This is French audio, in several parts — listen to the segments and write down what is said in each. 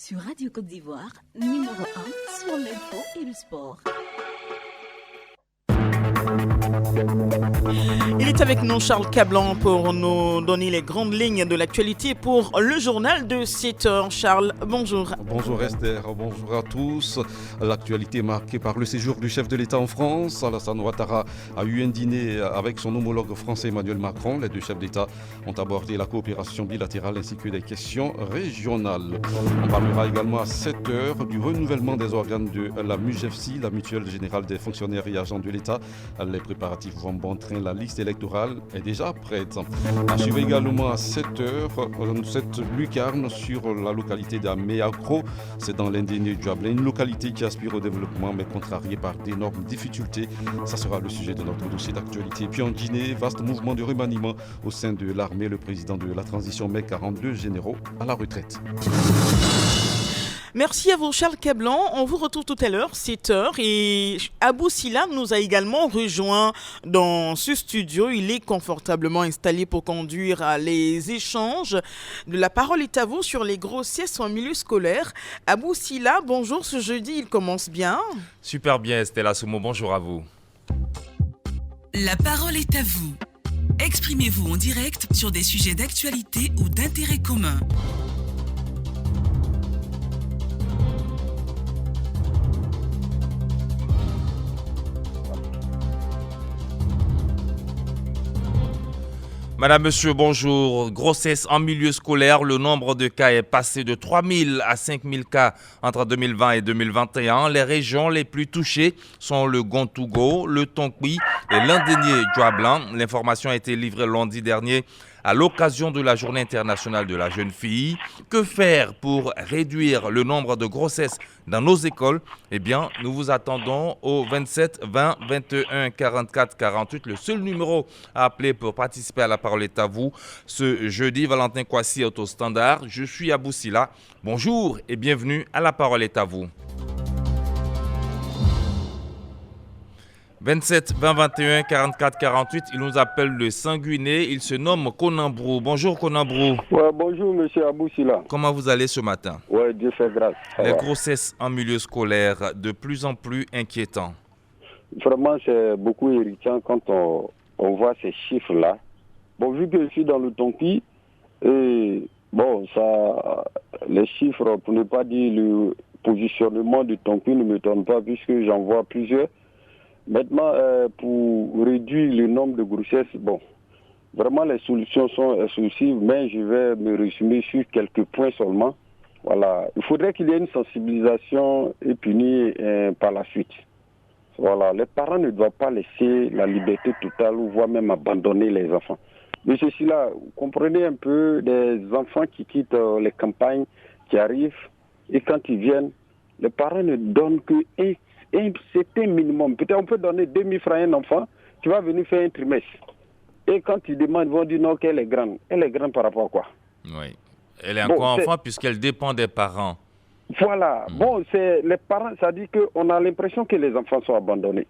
sur Radio Côte d'Ivoire, numéro 1 sur l'info et le sport. Il est avec nous, Charles Cablan, pour nous donner les grandes lignes de l'actualité pour le journal de 7 heures. Charles, bonjour. Bonjour Esther, bonjour à tous. L'actualité marquée par le séjour du chef de l'État en France. Alassane Ouattara a eu un dîner avec son homologue français Emmanuel Macron. Les deux chefs d'État ont abordé la coopération bilatérale ainsi que des questions régionales. On parlera également à 7 heures du renouvellement des organes de la MUGEFSI, la Mutuelle Générale des Fonctionnaires et Agents de l'État. Les préparatifs vont bon train, la liste électorale est déjà prête. À suivre également à 7 heures cette lucarne sur la localité d'Améakro, c'est dans l'Indéné du Hablin, une localité qui aspire au développement mais contrariée par d'énormes difficultés. Ça sera le sujet de notre dossier d'actualité. Puis en Guinée, vaste mouvement de remaniement au sein de l'armée, le président de la transition met 42 généraux à la retraite. Merci à vous, Charles Cablan. On vous retrouve tout à l'heure, 7h. Et Abou Silla nous a également rejoint dans ce studio. Il est confortablement installé pour conduire les échanges. La parole est à vous sur les grossesses en milieu scolaire. Abou Silla, bonjour. Ce jeudi, il commence bien. Super bien, Estella Soumo. Bonjour à vous. La parole est à vous. Exprimez-vous en direct sur des sujets d'actualité ou d'intérêt commun. Madame, monsieur, bonjour. Grossesse en milieu scolaire, le nombre de cas est passé de 3 000 à 5 000 cas entre 2020 et 2021. Les régions les plus touchées sont le Gontougo, le Tonkwi et l'Indénié-Djoablan. L'information a été livrée lundi dernier à l'occasion de la Journée internationale de la jeune fille. Que faire pour réduire le nombre de grossesses dans nos écoles? Eh bien, nous vous attendons au 27 20 21 44 48, le seul numéro à appeler pour participer à La Parole est à vous. Ce jeudi, Valentin Kwasi est au standard. Je suis Abou Silla. Bonjour et bienvenue à La Parole est à vous. 27 20 21 44 48, il nous appelle le Sanguiné, il se nomme Konambrou. Bonjour Konambrou. Ouais, bonjour monsieur Abou Silla. Comment vous allez ce matin? Ouais, Dieu fait grâce. Les grossesses en milieu scolaire, de plus en plus inquiétants. Vraiment, c'est beaucoup irritant quand on voit ces chiffres-là. Bon, vu que je suis dans le Tonki, et bon, ça, les chiffres, pour ne pas dire le positionnement du Tonki ne m'étonne pas puisque j'en vois plusieurs. Maintenant, pour réduire le nombre de grossesses, bon, vraiment les solutions sont exclusives, mais je vais me résumer sur quelques points seulement. Voilà, il faudrait qu'il y ait une sensibilisation et punie par la suite. Voilà, les parents ne doivent pas laisser la liberté totale ou voire même abandonner les enfants. Mais ceci là, vous comprenez un peu des enfants qui quittent les campagnes, qui arrivent, et quand ils viennent, les parents ne donnent que c'est un minimum. Peut-être on peut donner 2 000 francs à un enfant qui va venir faire un trimestre. Et quand ils demandent, ils vont dire non, qu'elle est grande. Elle est grande par rapport à quoi? Oui. Elle est encore enfant puisqu'elle dépend des parents. Voilà. Bon, c'est les parents, ça dit qu'on a l'impression que les enfants sont abandonnés.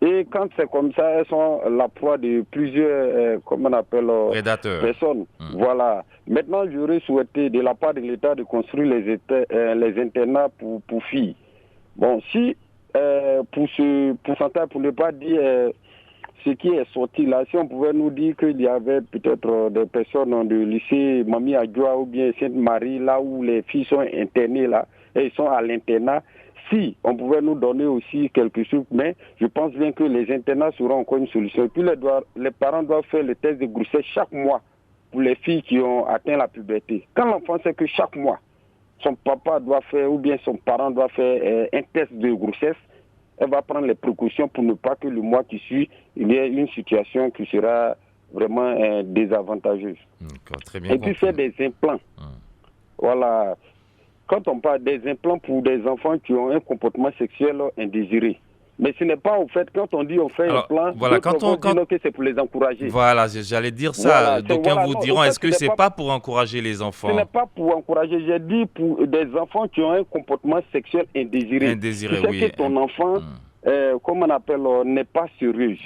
Et quand c'est comme ça, elles sont la proie de plusieurs, comment on appelle, prédateurs. Personnes. Voilà. Maintenant, j'aurais souhaité de la part de l'État de construire les internats pour filles. Bon, si pour ce pourcentage, pour ne pas dire ce qui est sorti là, si on pouvait nous dire qu'il y avait peut-être des personnes du lycée Mami Adjoa ou bien Sainte-Marie, là où les filles sont internées là, et ils sont à l'internat, si on pouvait nous donner aussi quelque chose, mais je pense bien que les internats seront encore une solution. Et puis les parents doivent faire le test de grossesse chaque mois pour les filles qui ont atteint la puberté. Quand l'enfant sait que chaque mois, son papa doit faire ou bien son parent doit faire un test de grossesse, elle va prendre les précautions pour ne pas que le mois qui suit, il y ait une situation qui sera vraiment désavantageuse. Très bien et puis faire des implants. Voilà. Quand on parle des implants pour des enfants qui ont un comportement sexuel indésiré, mais ce n'est pas au fait, quand on dit on fait un plan, voilà, quand que c'est pour les encourager. Voilà, j'allais dire ça. Voilà, d'aucuns vous diront, est-ce que c'est pas pour encourager les enfants? Ce n'est pas pour encourager, j'ai dit pour des enfants qui ont un comportement sexuel indésiré. Indésiré, tu sais oui. que ton enfant, comme on appelle, n'est pas sérieux.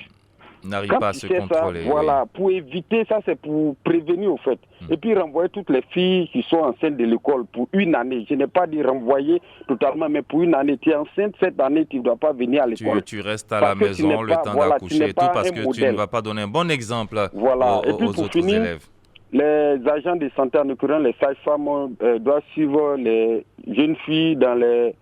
n'arrive Quand pas à tu se sais contrôler. ça, voilà, pour éviter ça, c'est pour prévenir au fait. Et puis renvoyer toutes les filles qui sont enceintes de l'école pour une année. Je n'ai pas dit renvoyer totalement, mais pour une année. Tu es enceinte cette année, tu ne dois pas venir à l'école. Tu restes à Parce la que tu n'es maison le pas- temps voilà, tu d'accoucher n'es et tout pas parce un que tu modèle. ne vas pas donner un bon exemple Voilà. Et puis aux pour autres finir, élèves. les agents de santé, en l'occurrence les sages-femmes, doivent suivre les jeunes filles dans les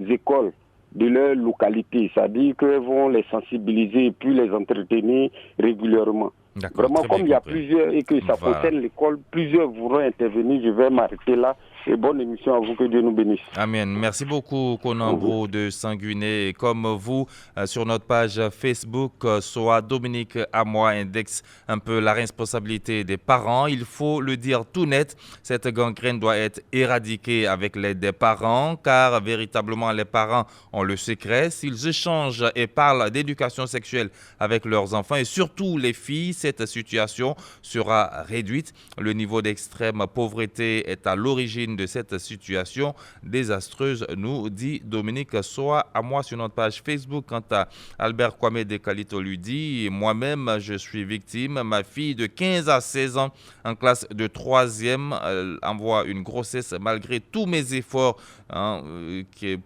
écoles de leur localité. C'est-à-dire qu'elles vont les sensibiliser et puis les entretenir régulièrement. D'accord, Vraiment, très bien comme il y a compris. plusieurs et que ça Voilà. concerne l'école, plusieurs voudront intervenir. Je vais m'arrêter là. Et bonne émission à vous, que Dieu nous bénisse. Amen. Merci beaucoup, Konambro de Sanguiné. Et comme vous, sur notre page Facebook, soit Dominique à moi indexe un peu la responsabilité des parents. Il faut le dire tout net, cette gangrène doit être éradiquée avec l'aide des parents, car véritablement les parents ont le secret. S'ils échangent et parlent d'éducation sexuelle avec leurs enfants et surtout les filles, cette situation sera réduite. Le niveau d'extrême pauvreté est à l'origine de cette situation désastreuse, nous dit Dominique Soa à moi sur notre page Facebook. Quant à Albert Kwame de Kalito lui dit, moi-même je suis victime, ma fille de 15 à 16 ans en classe de 3e envoie une grossesse malgré tous mes efforts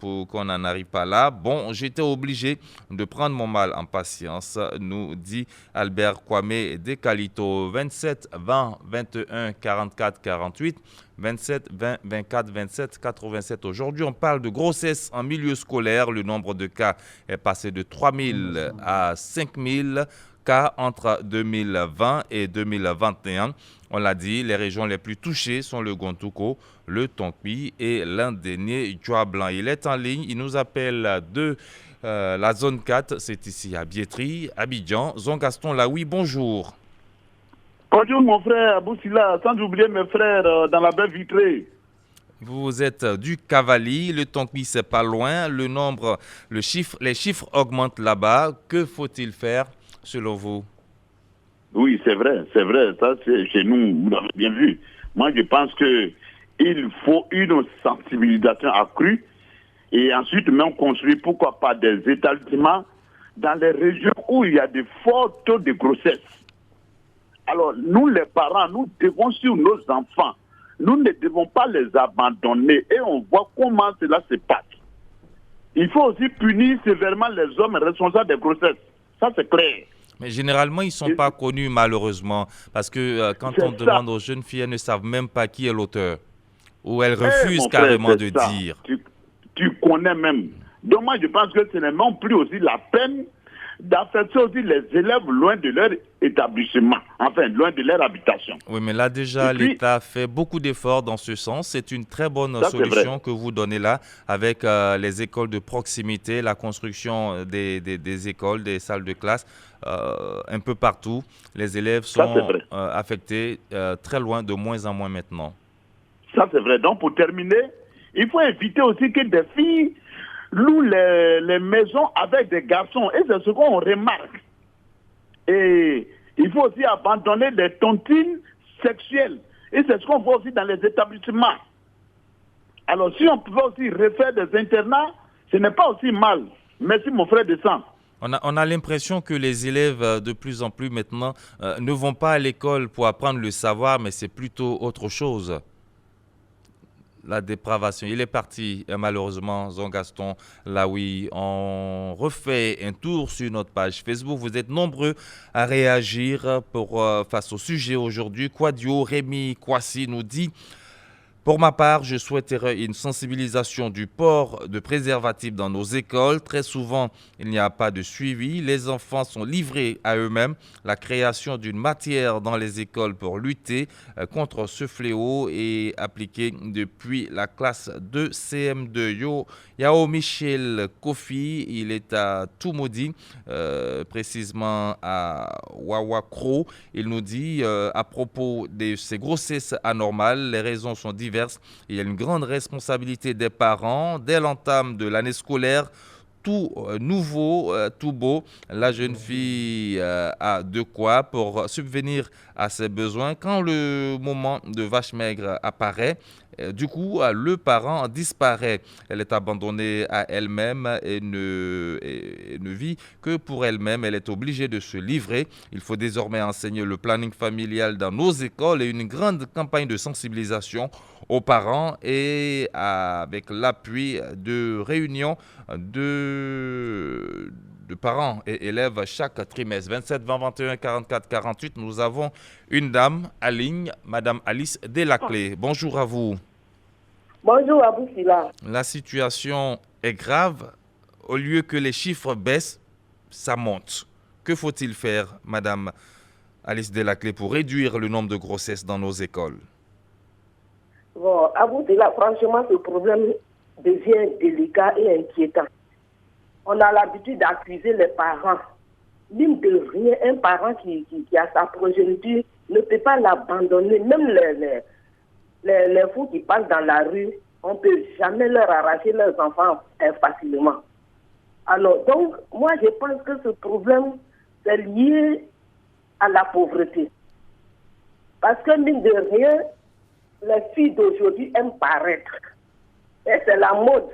pour qu'on n'en arrive pas là. Bon, j'étais obligé de prendre mon mal en patience, nous dit Albert Kwame de Kalito. 27 20 21 44 48 27 20 24 27 87. Aujourd'hui, on parle de grossesse en milieu scolaire. Le nombre de cas est passé de 3000 à 5000 cas entre 2020 et 2021. On l'a dit, les régions les plus touchées sont le Gontouko, le Tonkpi et l'Indénié Djoa Blanc. Il est en ligne, il nous appelle de la zone 4, c'est ici à Biétry, Abidjan. Zongaston Laoui, bonjour. Bonjour mon frère Aboussila, sans oublier mes frères dans la baie vitrée. Vous êtes du Cavali, le Tonkpi c'est pas loin, les chiffres augmentent là-bas. Que faut-il faire selon vous? Oui, c'est vrai, ça c'est chez nous, vous l'avez bien vu. Moi je pense qu'il faut une sensibilisation accrue et ensuite même construire pourquoi pas des établissements dans les régions où il y a de forts taux de grossesse. Alors, nous, les parents, nous devons suivre nos enfants. Nous ne devons pas les abandonner. Et on voit comment cela se passe. Il faut aussi punir sévèrement les hommes responsables des grossesses. Ça, c'est clair. Mais généralement, ils ne sont pas connus, malheureusement. Parce que quand on demande aux jeunes filles, elles ne savent même pas qui est l'auteur. Ou elles refusent carrément de dire. Tu connais même. Donc, moi, je pense que ce n'est non plus aussi la peine d'affecter aussi les élèves loin de leur établissement, enfin loin de leur habitation. Oui, mais là déjà, l'État fait beaucoup d'efforts dans ce sens. C'est une très bonne solution que vous donnez là avec les écoles de proximité, la construction des écoles, des salles de classe, un peu partout. Les élèves sont affectés très loin, de moins en moins maintenant. Ça, c'est vrai. Donc, pour terminer, il faut éviter aussi que des filles louent les maisons avec des garçons. Et c'est ce qu'on remarque. Et il faut aussi abandonner les tontines sexuelles. Et c'est ce qu'on voit aussi dans les établissements. Alors, si on pouvait aussi refaire des internats, ce n'est pas aussi mal. Merci, mon frère de sang. On a l'impression que les élèves, de plus en plus maintenant, ne vont pas à l'école pour apprendre le savoir, mais c'est plutôt autre chose. La dépravation. Il est parti, malheureusement, Zongaston Laoui. On refait un tour sur notre page Facebook. Vous êtes nombreux à réagir face au sujet aujourd'hui. Quadio Rémi Kwasi nous dit: pour ma part, je souhaiterais une sensibilisation du port de préservatifs dans nos écoles. Très souvent, il n'y a pas de suivi. Les enfants sont livrés à eux-mêmes. La création d'une matière dans les écoles pour lutter contre ce fléau est appliquée depuis la classe de CM2. Yao Michel Kofi, il est à Toumoudi, précisément à Wawakro. Il nous dit à propos de ces grossesses anormales, les raisons sont diverses. Il y a une grande responsabilité des parents. Dès l'entame de l'année scolaire, tout nouveau, tout beau, la jeune fille a de quoi pour subvenir à ses besoins. Quand le moment de vache maigre apparaît, du coup, le parent disparaît. Elle est abandonnée à elle-même et ne vit que pour elle-même. Elle est obligée de se livrer. Il faut désormais enseigner le planning familial dans nos écoles et une grande campagne de sensibilisation aux parents et avec l'appui de réunions de parents et élèves chaque trimestre. 27 20 21 44 48, nous avons une dame à ligne, Madame Alice Delaclé. Bonjour à vous. Bonjour Abou Sila. La situation est grave. Au lieu que les chiffres baissent, ça monte. Que faut-il faire, Madame Alice Delaclé, pour réduire le nombre de grossesses dans nos écoles? Bon, Abou Sila, franchement, ce problème devient délicat et inquiétant. On a l'habitude d'accuser les parents. Mine de rien, un parent qui a sa progéniture ne peut pas l'abandonner. Même les fous qui passent dans la rue, on ne peut jamais leur arracher leurs enfants facilement. Alors, donc, moi, je pense que ce problème, c'est lié à la pauvreté. Parce que, mine de rien, les filles d'aujourd'hui aiment paraître. Et c'est la mode.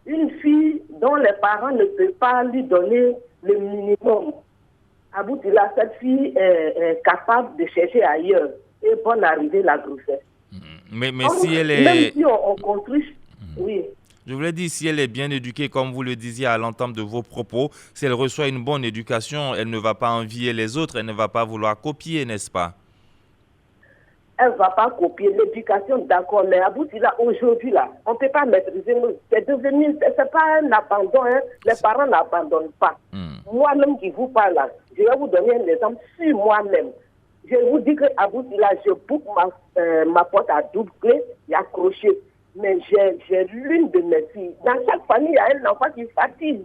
Une fille dont les parents ne peuvent pas lui donner le minimum. À bout de là, cette fille est capable de chercher ailleurs et bonne arrivée la grossesse. Mais Donc, si elle est... Même si on construit... Oui. Je voulais dire, si elle est bien éduquée, comme vous le disiez à l'entame de vos propos, si elle reçoit une bonne éducation, elle ne va pas envier les autres, elle ne va pas vouloir copier, n'est-ce pas? Elle ne va pas copier l'éducation, d'accord, mais à bout de là, aujourd'hui, là, on ne peut pas maîtriser. C'est devenu, c'est pas un abandon, hein. Les parents n'abandonnent pas. Moi-même qui vous parle là, je vais vous donner un exemple sur moi-même. Je vous dis qu'à bout de là, je boucle ma porte à double clé et accrochée. Mais j'ai l'une de mes filles. Dans chaque famille, il y a un enfant qui fatigue.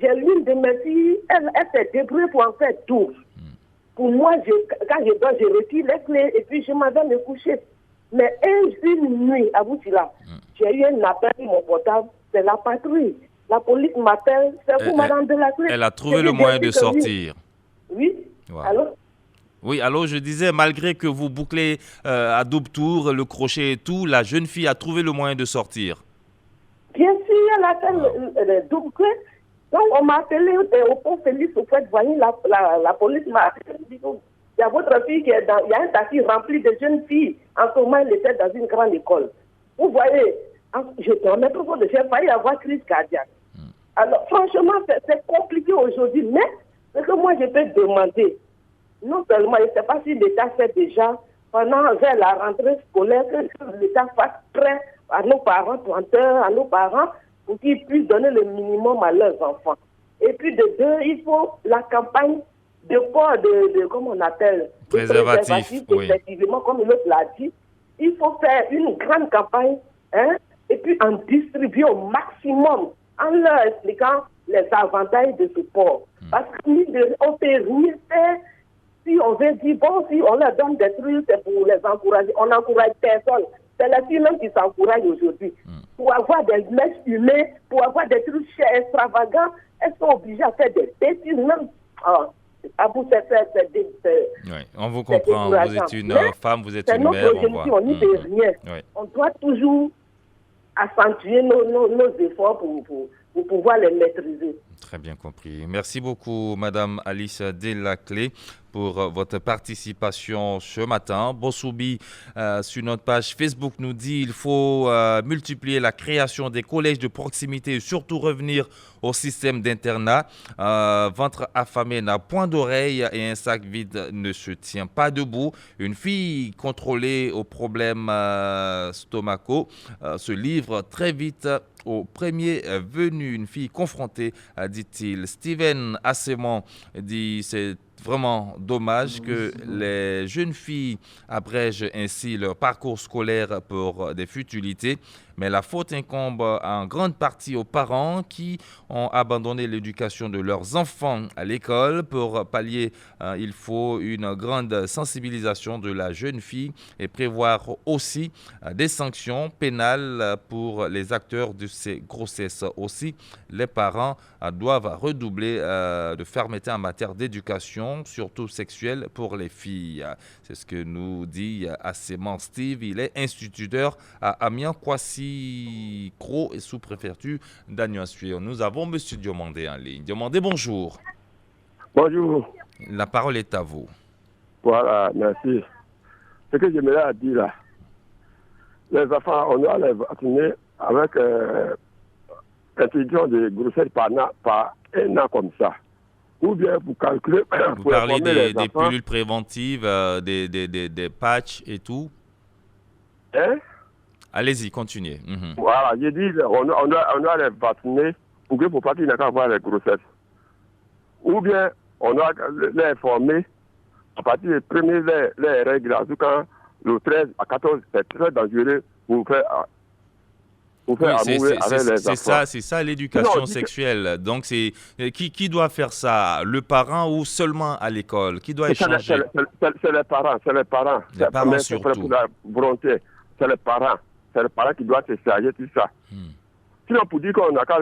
J'ai l'une de mes filles, elle s'est débrouillée pour en faire 12. Pour moi, quand je dors, je retire les clés et puis je m'en vais me coucher. Mais une nuit, à bout de là, j'ai eu un appel sur mon portable, c'est la patrouille. La police m'appelle, c'est vous, madame Delaclé. Elle a trouvé le moyen de sortir. Oui, Wow. alors Oui, alors je disais, malgré que vous bouclez à double tour, le crochet et tout, la jeune fille a trouvé le moyen de sortir. bien sûr, elle a fait le double clé. Donc, on m'a appelé au pont Félix, au fait, voyez, la police m'a appelé. Il y a votre fille qui est dans... Il y a un taxi rempli de jeunes filles. En ce moment, elle était dans une grande école. Vous voyez, je dormais trop fort, j'ai failli avoir crise cardiaque. Alors, franchement, c'est compliqué aujourd'hui, mais ce que moi, je peux demander, non seulement, je ne sais pas si l'État fait déjà, vers la rentrée scolaire, que l'État fasse prêt à nos parents, planteurs, à nos parents, pour qu'ils puissent donner le minimum à leurs enfants. Et puis de deux, il faut la campagne de port de comment on appelle, préservatif, oui. Effectivement, comme l'autre l'a dit, il faut faire une grande campagne, hein, et puis en distribuer au maximum, en leur expliquant les avantages de ce port. Parce qu'on ne peut rien faire si on veut dire, bon, si on leur donne des trucs, c'est pour les encourager. On n'encourage personne. C'est les filles même qui s'encouragent aujourd'hui. Pour avoir des mèches humains, pour avoir des trucs chers, extravagants, elles sont obligées à faire des bêtises même. Oui, on vous comprend. Vous êtes une femme, vous êtes une mère. On n'y peut rien. Oui. On doit toujours accentuer nos efforts pour pouvoir les maîtriser. Très bien compris. Merci beaucoup, Madame Alice Delaclé, pour votre participation ce matin. Bossoubi, sur notre page Facebook, nous dit qu'il faut multiplier la création des collèges de proximité et surtout revenir au système d'internat. Ventre affamé n'a point d'oreille et un sac vide ne se tient pas debout. Une fille contrôlée aux problèmes stomacaux se livre très vite au premier venu. Une fille confrontée, dit-il. Steven Assemon dit c'est vraiment dommage que les jeunes filles abrègent ainsi leur parcours scolaire pour des futilités, mais la faute incombe en grande partie aux parents qui ont abandonné l'éducation de leurs enfants à l'école. Pour pallier, il faut une grande sensibilisation de la jeune fille et prévoir aussi des sanctions pénales pour les acteurs de ces grossesses. Aussi, les parents doivent redoubler de fermeté en matière d'éducation d'infection, surtout sexuelle, pour les filles. C'est ce que nous dit Asséman Steve. Il est instituteur à Amiens, Kwasi, Cro et sous-préfecture d'Agnon-Suir. Nous avons M. Diomandé en ligne. Diomandé, bonjour. Bonjour. La parole est à vous. Voilà, merci. Ce que j'aimerais dire là, les enfants, on doit les vacciner avec interdiction de grossesse par un an comme ça. Ou bien pour calculer. Vous pour parlez des enfants. pilules préventives, des patchs et tout. Hein? Allez-y, continuez. Mhm. Voilà, j'ai dit, on doit les vacciner pour que pour pas qu'ils n'aient qu'à avoir les grossesses. Ou bien, on doit les informer à partir des premiers les règles, en tout cas, le 13 à 14, c'est très dangereux pour faire Oui, amourer avec les enfants. c'est ça l'éducation Non, sexuelle. Donc, c'est qui doit faire ça? Le parent ou seulement à l'école? Qui doit C'est échanger? les parents, c'est les parents. Les parents Mais surtout. c'est pour la volonté. C'est les parents. C'est les parents qui doivent se charger de tout ça. Sinon, pour dire qu'on a qu'à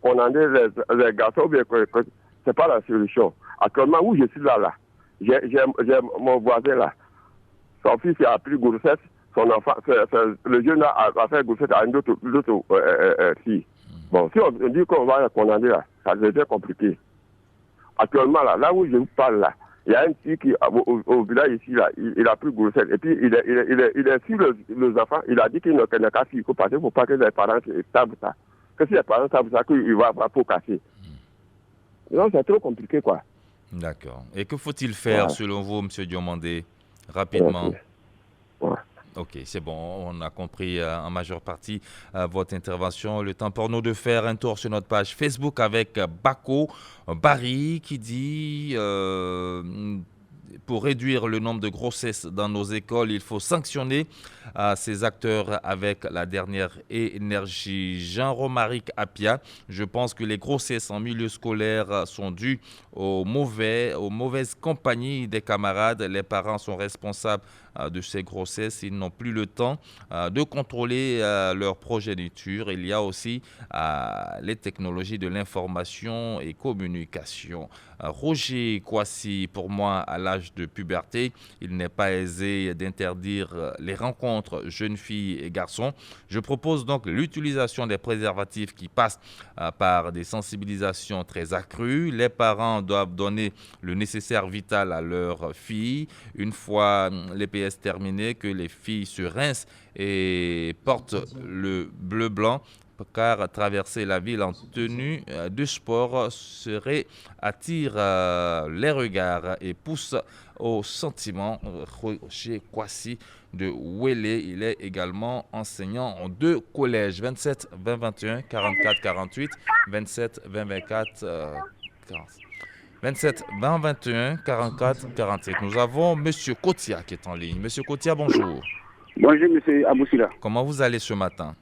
condamner les garçons, bien que c'est pas la solution. Actuellement, où je suis là, j'ai mon voisin là. Son fils a pris grossesse, son enfant, le jeune a fait grossesse à une autre fille. Bon, si on dit qu'on va la condamner là, ça devient compliqué. Actuellement, là où je vous parle là, il y a un petit qui, au village ici, là, il a pris grossesse. Et puis, il est sur les enfants, il a dit qu'il n'a qu'à s'y passer pour pas que les parents savent ça. Que si les parents savent ça, qu'il va avoir pour casser. Non, c'est trop compliqué, quoi. D'accord. Et que faut-il faire, selon vous, M. Diomandé, rapidement? Ok, c'est bon, on a compris en majeure partie votre intervention. Le temps pour nous de faire un tour sur notre page Facebook avec Bako Barry qui dit pour réduire le nombre de grossesses dans nos écoles, il faut sanctionner ces acteurs avec la dernière énergie. Jean-Romaric Appia, je pense que les grossesses en milieu scolaire sont dues aux mauvaises compagnies des camarades. Les parents sont responsables de ces grossesses. Ils n'ont plus le temps de contrôler leur progéniture. Il y a aussi les technologies de l'information et communication. Roger Kwasi, pour moi, à l'âge de puberté, il n'est pas aisé d'interdire les rencontres jeunes filles et garçons. Je propose donc l'utilisation des préservatifs qui passent par des sensibilisations très accrues. Les parents doivent donner le nécessaire vital à leurs filles. Une fois les PS terminés, que les filles se rincent et portent le bleu-blanc, car traverser la ville en tenue de sport attire les regards et pousse au sentiment. Roger Kwasi de Wélé, il est également enseignant en 2 collèges, 27 20 21 44 48, 27 20 24 40. 27 20 21 44 47. Nous avons M. Kotia qui est en ligne. M. Kotia, bonjour. Bonjour, M. Aboussila. Comment vous allez ce matin?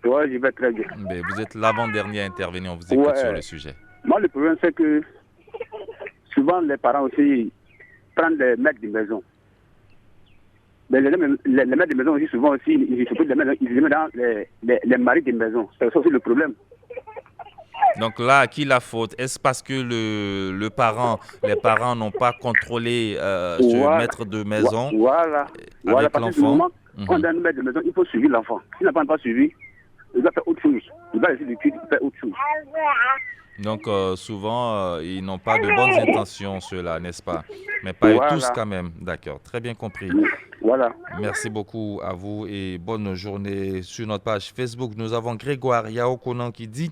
Oui, je vais très bien. Mais vous êtes l'avant-dernier à intervenir, on vous écoute sur le sujet. Moi, le problème, c'est que souvent, les parents aussi prennent les maîtres de maison. Mais les maîtres de maison aussi, souvent aussi, ils les mettent dans les maris de maison. C'est ça aussi le problème. Donc là, à qui la faute? Est-ce parce que les parents n'ont pas contrôlé ce maître de maison avec parce l'enfant? Que quand on a un maître de maison, il faut suivre l'enfant. S'il n'a pas suivi, il va faire autre chose. Il va essayer de faire autre chose. Donc souvent, ils n'ont pas de bonnes intentions, ceux-là, n'est-ce pas? Mais pas tous quand même. D'accord, très bien compris. Voilà. Merci beaucoup à vous et bonne journée. Sur notre page Facebook, nous avons Grégoire Yaokonan qui dit: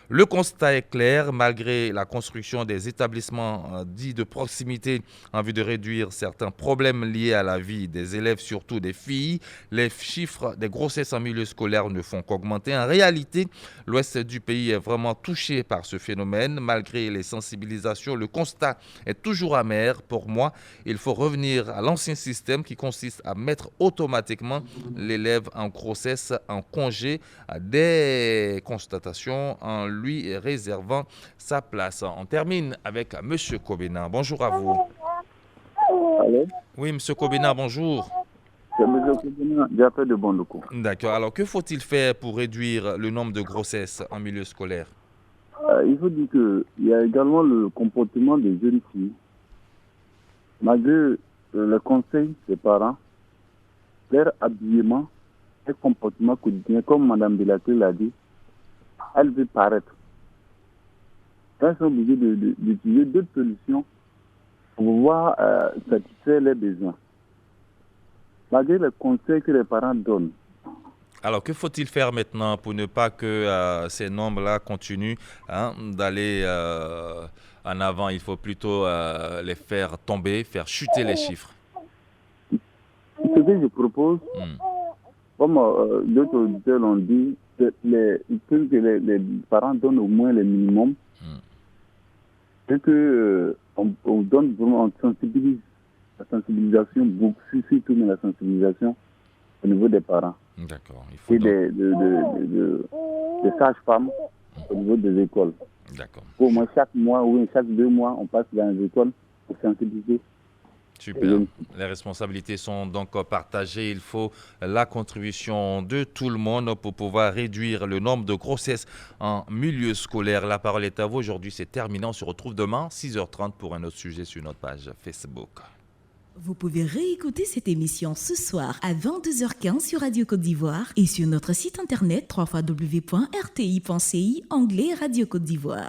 le constat est clair, malgré la construction des établissements dits de proximité en vue de réduire certains problèmes liés à la vie des élèves, surtout des filles, les chiffres des grossesses en milieu scolaire ne font qu'augmenter. En réalité, l'ouest du pays est vraiment touché par ce phénomène. Malgré les sensibilisations, le constat est toujours amer. Pour moi, il faut revenir à l'ancien système qui consiste à mettre automatiquement l'élève en grossesse en congé des constatations en lui réservant sa place. On termine avec M. Kobena. Bonjour à vous. Allô? Oui, M. Kobena, bonjour. C'est M. Kobena, j'appelle de Bondoko. D'accord. Alors, que faut-il faire pour réduire le nombre de grossesses en milieu scolaire? Il faut dire qu'il y a également le comportement des jeunes filles malgré le conseil des parents, leur habillement et comportement quotidien, comme Mme Bilaté l'a dit, elle veut paraître. Elles sont obligées d'utiliser d'autres solutions pour pouvoir satisfaire leurs besoins. Malgré le conseil que les parents donnent. Alors, que faut-il faire maintenant pour ne pas que ces nombres-là continuent d'aller en avant? Il faut plutôt les faire tomber, faire chuter les chiffres. Ce que je propose, comme d'autres auditeurs l'ont dit, que les parents donnent au moins le minimum et qu'on donne vraiment, on sensibilise. La sensibilisation, surtout la sensibilisation au niveau des parents. D'accord. Il faut et des sages-femmes au niveau des écoles. D'accord. Au moins chaque mois ou chaque 2 mois, on passe dans les écoles pour sensibiliser. Super. Les responsabilités sont donc partagées. Il faut la contribution de tout le monde pour pouvoir réduire le nombre de grossesses en milieu scolaire. La parole est à vous. Aujourd'hui, c'est terminé. On se retrouve demain, 6h30, pour un autre sujet sur notre page Facebook. Vous pouvez réécouter cette émission ce soir à 22h15 sur Radio Côte d'Ivoire et sur notre site internet www.rti.ci onglet Radio Côte d'Ivoire.